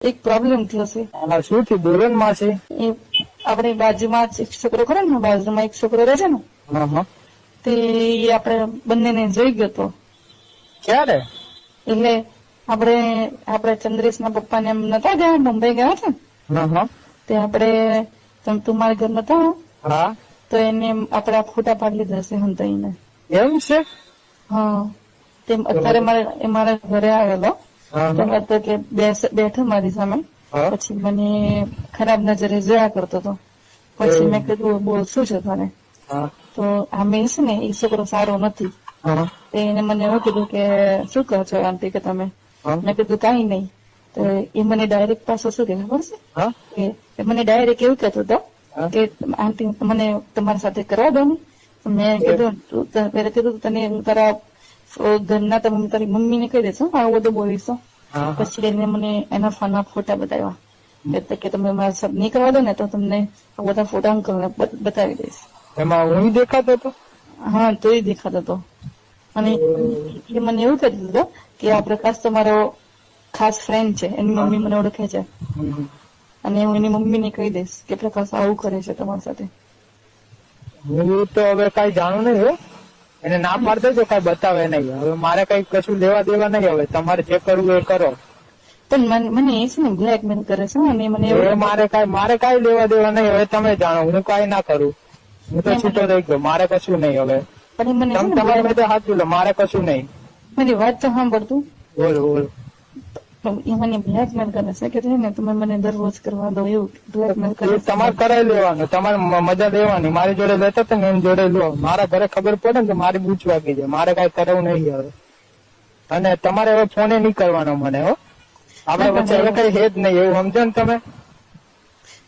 એક પ્રોબ્લેમ થયો છે. શું થયું? બોલો ને માસી. એ આપણે બાજુમાં જ એક છોકરો ખરો ને, બાજુમાં એક છોકરો રહે છે ને, તે આપણે બંનેને જોઈ ગયો હતો. ક્યારે? એટલે આપણે ચંદ્રેશ ના પપ્પા ને એમ નતા ગયા, મુંબઈ ગયા છે તે આપણે તું મારા ઘર નતા, હા, તો એને આપડા ફોટા પાડી લીધા છે હંતાઈને. એમ છે? હા, તેમ અત્યારે મારા ઘરે આવેલો તો કે બેઠો મારી સામે, પછી મને ખરાબ નજરે જોયા કરતો હતો. પછી મેં કીધું બોલ શું છે તારે? તો આમે છે ને એ છોકરો સારો નથી. એને મને એવું કીધું કે શું કહો છો આંટી કે તમે? મેં કીધું કઈ નહીં. તો એ મને ડાયરેક્ટ પાછો શું કે ખબર છે કે મને ડાયરેક્ટ એવું કહેતો હતો કે આંટી મને તમારી સાથે કરવા દો ને. મેં કીધું તને તારા ઘરના તમે તારી મમ્મી ને કહી દેશો આવું બધું બોલીશો. પછી એને મને એના ફોનના ફોટા બતાવ્યા કે તમે મારા સાથે નહીં કરવા દો ને તો તમને બધા ફોટા અંકલ બતાવી દઈશ. એમાં હું દેખાતો હતો? હા, તો એ દેખાતો હતો. અને એ મને એવું કહેતો હતો કે આ પ્રકાશ તમારો ખાસ ફ્રેન્ડ છે, એની મમ્મી મને ઓળખે છે અને હું એની મમ્મી ને કહી દઈશ કે પ્રકાશ આવું કરે છે તમારી સાથે. હું તો હવે કઈ જાણું નહીં હો. એને ના પાડ દેજો, કઈ બતાવે નહીં. હવે મારે કઈ કશું લેવા દેવા નહીં. હવે તમારે જે કરવું એ કરો. પણ મને એ છે ને બ્લેકમેલ કરે છે અને મને મારે કઈ લેવા દેવા નહીં. હવે તમે જાણો, હું કઈ ના કરું. હું તો છૂટો રહી ગયો. મારે કશું નહીં હવે. પણ મને તમારે બધું હાથ લો, મારે કશું નહીં. મારી વાત તો સાંભળતું. બોલો બોલો. એ મને બ્લેકમેલ કરે છે કે ને તમે મને દરરોજ કરવા દો, એવું બ્લેકમેલ કરે. તમારે કરાવી લેવાનું, તમારે મજા લેવાની. મારી જોડે લેતા હતા ને એની જોડે લો. મારા ઘરે ખબર પડે ને તો મારી બૂચ વાગી જાય. મારે કઈ કરવું નહીં હવે. અને તમારે હવે ફોને નહીં કરવાનો મને. હો, આપડે વચ્ચે હવે કઈ હે જ નહીં, એવું સમજો ને તમે.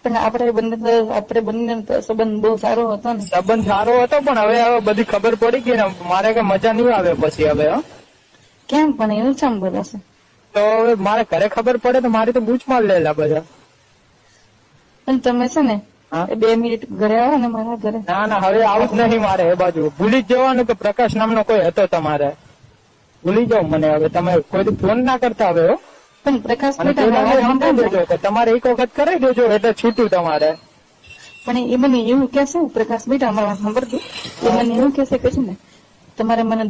પણ આપણે બંને સંબંધ બહુ સારો હતો ને. સંબંધ સારો હતો પણ હવે બધી ખબર પડી ગઈ ને, મારે કઈ મજા નહીં આવે પછી હવે. કેમ પણ એવું કેમ બોલાશે? તો હવે મારે ઘરે ખબર પડે તો મારી તો બૂચ માર લેલા બધા. પણ તમે છે ને 2 મિનિટ ઘરે આવો ને મારા ઘરે. ના હવે આવું જ નહીં મારે. એ બાજુ ભૂલી જ જવાનું કે પ્રકાશ નામનો કોઈ હતો તમારે. ભૂલી જાવ મને હવે. તમે કોઈ ફોન ના કરતા હવે. પણ પ્રકાશ દેજો કે તમારે એક વખત કરાવી દેજો એટલે છૂટું તમારે. પણ એ મને એવું કહેશે પ્રકાશ બેટા અમારા સાંભળતું, એ મને એવું કહેશે કે છે ને તમારે મને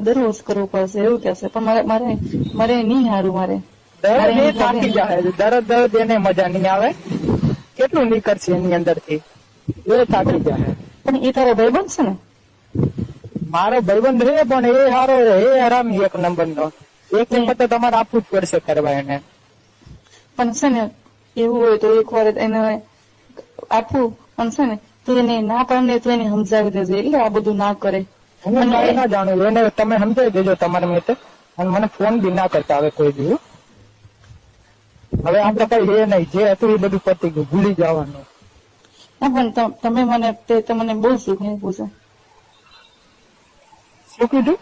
દરરોજ કરવું પડશે એવું કહેશે. પણ મારે નહીં હારું. મારે થાકી જાય. દરદ એને મજા નહીં આવે. કેટલું નીકળશે એની અંદર થી? એ થાકી જાય. પણ એ તારો ભાઈબંધ છે ને? મારો ભાઈબંધ રહે પણ એ સારો રહે. એ હરામી એક નંબર નો. એક નંબર તો તમારે આપવું જ પડશે કરવા એને. પણ છે ને એવું હોય તો એક વાર એને આપવું. પણ છે ને તું એને ના પાડે તું એને સમજાવી દેજે એટલે આ બધું ના કરે. હું કઈ ના જાણું. એને તમે સમજાવી દેજો તમારા માટે. અને મને ફોન બી ના કરતા હવે કોઈ બી. હવે આપણે કઈ એ નહીં. જે હતું એ બધું પતી ગયું. ભૂલી જવાનું. ના પણ તમને બહુ સુખ આપ્યું છે. શું કીધું?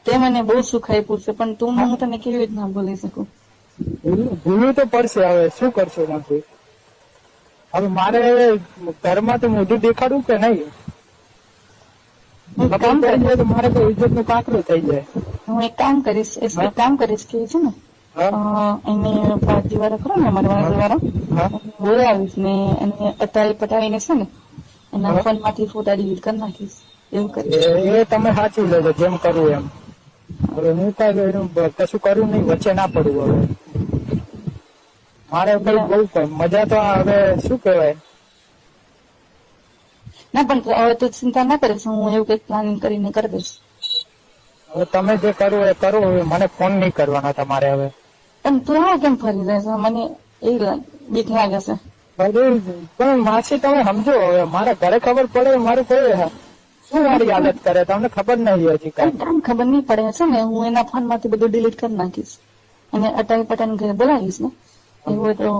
તે મને બહુ સુખ આપ્યું છે પણ હું તને કેવી રીતના બોલી શકું? ભૂલવું તો પડશે. હવે શું કરશો નથી? હવે મારે ઘરમાં તો મોઢું દેખાડવું કે નહીં? મારે તો ઇજ્જત નું કાંકરું થઈ જાય. હું એક કામ કરીશ કે છે ને એને પાર્ટી વાળા ખરો ને અમારા વાળા બોલાવીશ ને એને અટાળી પટાવીને છે ને એના ફોન માંથી ફોટા ડિલીટ કરી નાખીશ. એવું કરીશ. એ તમે સાચું લેજો જેમ કરવું એમ. હવે હું કઈ કશું કરવું નહીં. વચ્ચે ના પડવું. હવે મારે બહુ મજા તો હવે શું કહેવાય. ના પણ હવે તું ચિંતા ના કરીશ. હું એવું કઈક પ્લાનિંગ કરીને કરી દઈશ. હવે તમે જે કરવું એ કરો. હવે મને ફોન નહીં કરવાનો તમારે હવે. પણ તું આ કેમ ફરી જાય છે? મને એ બીક લાગે છે. પણ માસી તમે સમજો. હવે મારા ઘરે ખબર પડે મારું કોઈ શું મારી આદત કરે તમને ખબર નહીં હજી કઈ. ખબર નહીં પડે છે ને હું એના ફોન માંથી બધું ડિલીટ કરી નાખીશ અને અટાઈ પટાઈને ઘરે બોલાવીશ ને એવું તો